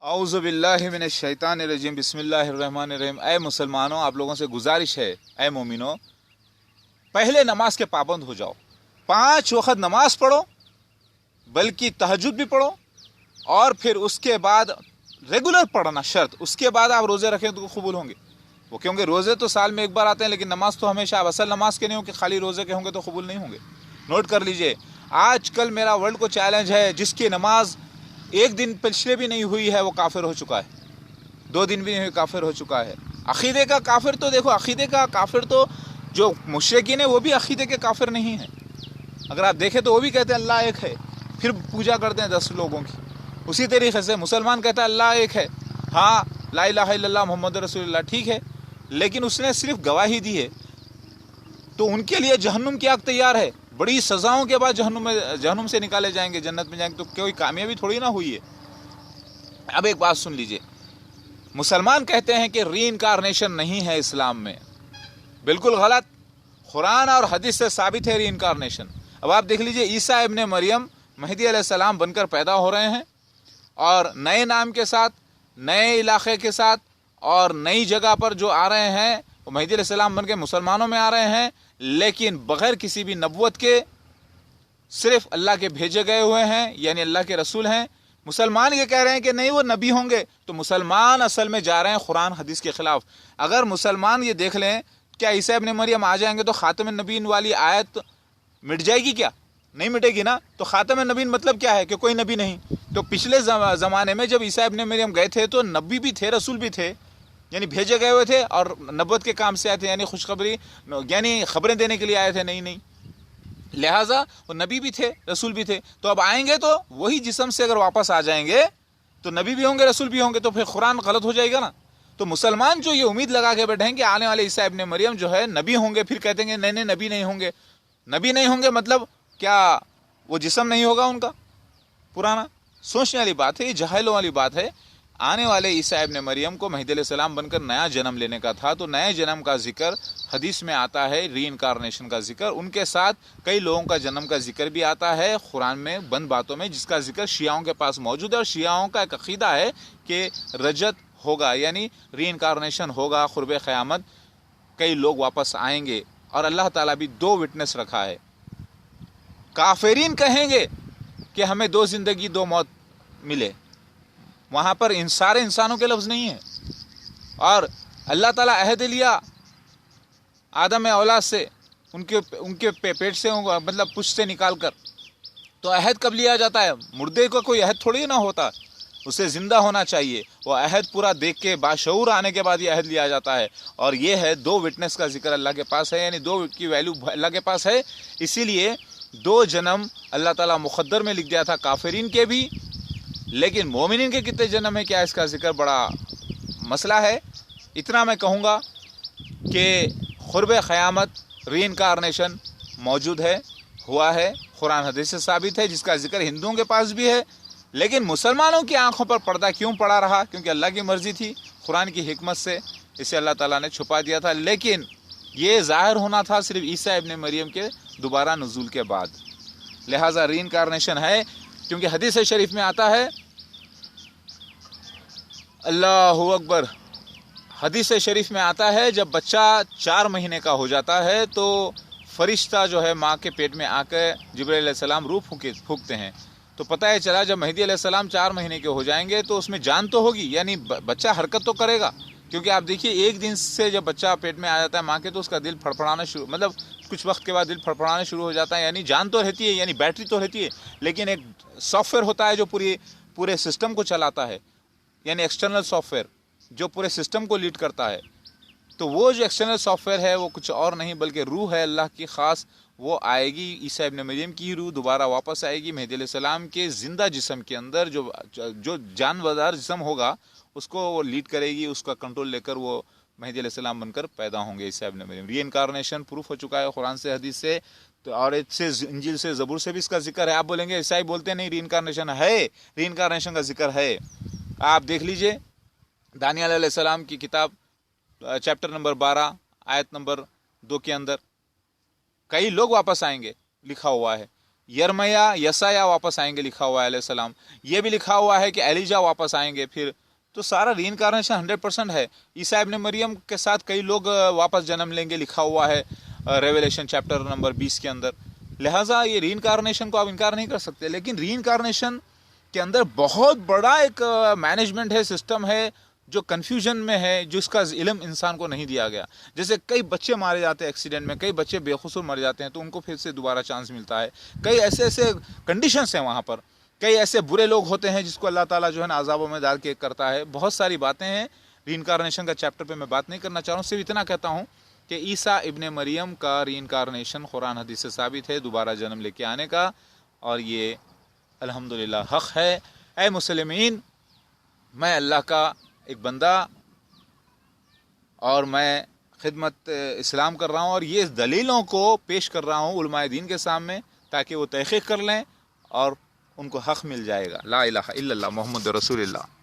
औज़ु बिल्लाहि मिनश शैतानिर रजीम बिस्मिल्लाहिर रहमानिर रहीम। ऐ मुसलमानों, आप लोगों से गुजारिश है, ऐ मोमिनों, पहले नमाज के पाबंद हो जाओ। 5 वक्त नमाज पढ़ो, बल्कि तहज्जुद भी पढ़ो, और फिर उसके बाद रेगुलर पढ़ना शर्त। उसके बाद आप रोज़े रखें तो कबूल होंगे वो, क्योंकि रोज़े तो साल में एक बार आते हैं, लेकिन नमाज तो हमेशा। आप असल नमाज के नहीं हो कि खाली रोज़े के होंगे तो कबूल नहीं होंगे। नोट कर लीजिए, आजकल मेरा वर्ल्ड को चैलेंज है, जिसकी नमाज एक दिन पिछले भी नहीं हुई है वो काफिर हो चुका है, 2 दिन भी नहीं हुई काफिर हो चुका है। अकीदे का काफिर तो देखो, अकीदे का काफिर तो जो मुशरिकीन है वो भी अकीदे के काफिर नहीं है। अगर आप देखें तो वो भी कहते हैं अल्लाह एक है, फिर पूजा करते हैं 10 लोगों की। उसी तरीके से मुसलमान कहता है अल्लाह एक है, हाँ ला इलाहा इल्लल्लाह मुहम्मद रसूलुल्लाह, ठीक है, लेकिन उसने सिर्फ गवाही दी है, तो उनके लिए जहन्नुम की आग तैयार है। बड़ी सजाओं के बाद जहन्नुम से निकाले जाएंगे, जन्नत में जाएंगे, तो कोई कामयाबी थोड़ी ना हुई है। अब एक बात सुन लीजिए, मुसलमान कहते हैं कि रीइंकारनेशन नहीं है इस्लाम में, बिल्कुल गलत। कुरान और हदीस से साबित है रीइंकारनेशन। अब आप देख लीजिए, ईसा इब्ने मरियम महदी अलैहिस्सलाम बनकर पैदा हो रहे हैं, और नए नाम के साथ, नए इलाके के साथ, और नई जगह पर जो आ रहे हैं वो महदी अलैहिस्सलाम बन के मुसलमानों में आ रहे हैं, लेकिन बगैर किसी भी नबुवत के, सिर्फ अल्लाह के भेजे गए हुए हैं, यानी अल्लाह के रसूल हैं। मुसलमान ये कह रहे हैं कि नहीं वो नबी होंगे, तो मुसलमान असल में जा रहे हैं कुरान हदीस के खिलाफ। अगर मुसलमान ये देख लें क्या ईसा इब्ने मरियम आ जाएंगे तो खातम नबीन वाली आयत मिट जाएगी? क्या नहीं मिटेगी ना। तो खातम नबीन मतलब क्या है कि कोई नबी नहीं। तो पिछले ज़माने में जब ईसा इब्ने मरियम गए थे तो नबी भी थे, रसूल भी थे, यानी भेजे गए हुए थे, और नबुवत के काम से आए थे, यानी खुशखबरी, यानी खबरें देने के लिए आए थे, नहीं। लिहाजा वो नबी भी थे, रसूल भी थे। तो अब आएंगे तो वही जिस्म से अगर वापस आ जाएंगे तो नबी भी होंगे, रसूल भी होंगे, तो फिर कुरान गलत हो जाएगा ना। तो मुसलमान जो ये उम्मीद लगा के बैठे हैं कि आने वाले ईसा इब्ने मरियम जो है नबी होंगे, फिर कहते हैं नहीं नबी नहीं होंगे। नबी नहीं होंगे मतलब क्या वो जिस्म नहीं होगा उनका पुराना? सोचने वाली बात है, ये जहालों वाली बात है। आने वाले ईसा इब्ने मरियम को महदी अलैहिस्सलाम बनकर नया जन्म लेने का था, तो नए जन्म का जिक्र हदीस में आता है, रीइंकारनेशन का जिक्र। उनके साथ कई लोगों का जन्म का जिक्र भी आता है कुरान में, बंद बातों में, जिसका जिक्र शियाओं के पास मौजूद है। और शियाओं का एक अकीदा है कि रजत होगा, यानी रीइंकारनेशन होगा, खुर्ब क़यामत, कई लोग वापस आएंगे। और अल्लाह ताला भी 2 विटनेस रखा है। काफिरीन कहेंगे कि हमें 2 जिंदगी 2 मौत मिले, वहां पर इन सारे इंसानों के लफ्ज नहीं है। और अल्लाह ताला अहद लिया आदम औलाद से, उनके पेट से, मतलब पुष्ट से निकाल कर। तो अहद कब लिया जाता है? मुर्दे का कोई अहद थोड़ी ना होता, उसे जिंदा होना चाहिए। वो अहद पूरा देख के बाशऊर आने के बाद ये अहद लिया जाता है। और ये है 2 विटनेस का जिक्र अल्लाह के पास है, यानी 2 की वैल्यू अल्लाह के पास है। इसीलिए 2 जन्म अल्लाह ताला मुक़द्दर में लिख दिया था काफिरीन के भी, लेकिन मोमिनीन के कितने जन्म है, क्या इसका जिक्र बड़ा मसला है। इतना मैं कहूँगा कि खुर्ब क़यामत, रीइंकारनेशन मौजूद है, हुआ है, कुरान हदीस से साबित है, जिसका जिक्र हिंदुओं के पास भी है। लेकिन मुसलमानों की आंखों पर पर्दा क्यों पड़ा रहा? क्योंकि अल्लाह की मर्जी थी, कुरान की हिकमत से इसे अल्लाह ताला ने छुपा दिया था। लेकिन ये ज़ाहिर होना था सिर्फ ईसा इब्ने मरियम के दोबारा नुज़ूल के बाद। लिहाजा रीइंकारनेशन है, क्योंकि हदीस शरीफ में आता है, अल्लाहु अकबर, हदीस शरीफ में आता है जब बच्चा 4 महीने का हो जाता है तो फरिश्ता जो है माँ के पेट में आकर जिब्राइल अलैहिस्सलाम रूह फूंकते हैं। तो पता है चला जब महदी अलैहिस्सलाम 4 महीने के हो जाएंगे तो उसमें जान तो होगी, यानी बच्चा हरकत तो करेगा। क्योंकि आप देखिए, 1 दिन से जब बच्चा पेट में आ जाता है माँ के, तो उसका दिल फड़फड़ाना शुरू, मतलब कुछ वक्त के बाद दिल फड़फड़ाना शुरू हो जाता है। यानी जान तो रहती है, यानी बैटरी तो रहती है, लेकिन एक सॉफ्टवेयर होता है जो पूरे सिस्टम को चलाता है, यानी एक्सटर्नल सॉफ्टवेयर जो पूरे सिस्टम को लीड करता है। तो वो जो एक्सटर्नल सॉफ्टवेयर है वो कुछ और नहीं बल्कि रूह है अल्लाह की ख़ास। वो आएगी, ईसा इब्ने मरियम की रूह दोबारा वापस आएगी महदी अलैहिस्सलाम के जिंदा जिस्म के अंदर। जो जानवरदार जिस्म होगा उसको वो लीड करेगी, उसका कंट्रोल लेकर वो महदी अलैहिस्सलाम बनकर पैदा होंगे ईसा इब्ने मरियम। रीइंकारनेशन प्रूफ हो चुका है कुरान से, हदीस से, तो और इससे इंजील से, ज़बूर से भी इसका जिक्र है। आप बोलेंगे ईसाई बोलते नहीं रीइंकारनेशन है, रीइंकारनेशन का जिक्र है। आप देख लीजिए दानियल अलैहिस्सलाम की किताब चैप्टर नंबर 12 आयत नंबर 2 के अंदर कई लोग वापस आएंगे लिखा हुआ है। یرمیا یسایا واپس آئیں گے لکھا ہوا ہے علیہ السلام. یہ بھی لکھا ہوا ہے کہ ایلیجا واپس آئیں گے. پھر تو سارا ری انکارنیشن 100% ہے. عیسیٰ ابن مریم کے ساتھ کئی لوگ واپس جنم لیں گے لکھا ہوا ہے ریویلیشن چیپٹر نمبر 20 کے اندر. لہٰذا یہ ری انکارنیشن کو آپ انکار نہیں کر سکتے. لیکن ری انکارنیشن کے اندر بہت بڑا ایک مینجمنٹ ہے, سسٹم ہے, جو کنفیوژن میں ہے, جو اس کا علم انسان کو نہیں دیا گیا. جیسے کئی بچے مارے جاتے ہیں ایکسیڈنٹ میں, کئی بچے بے قصور مر جاتے ہیں, تو ان کو پھر سے دوبارہ چانس ملتا ہے. کئی ایسے کنڈیشنز ہیں وہاں پر, کئی ایسے برے لوگ ہوتے ہیں جس کو اللہ تعالیٰ جو ہے نا عذابوں میں ڈال کے کرتا ہے. بہت ساری باتیں ہیں. ری انکارنیشن کا چیپٹر پہ میں بات نہیں کرنا چاہ رہا ہوں, صرف اتنا کہتا ہوں کہ عیسیٰ ابن مریم کا ری انکارنیشن قرآن حدیث سے ثابت ہے, دوبارہ جنم لے کے آنے کا, اور یہ الحمدللہ حق ہے. اے مسلمین, میں اللہ کا ایک بندہ اور میں خدمت اسلام کر رہا ہوں, اور یہ دلیلوں کو پیش کر رہا ہوں علماء دین کے سامنے تاکہ وہ تحقیق کر لیں اور ان کو حق مل جائے گا. لا الہ الا اللہ محمد رسول اللہ.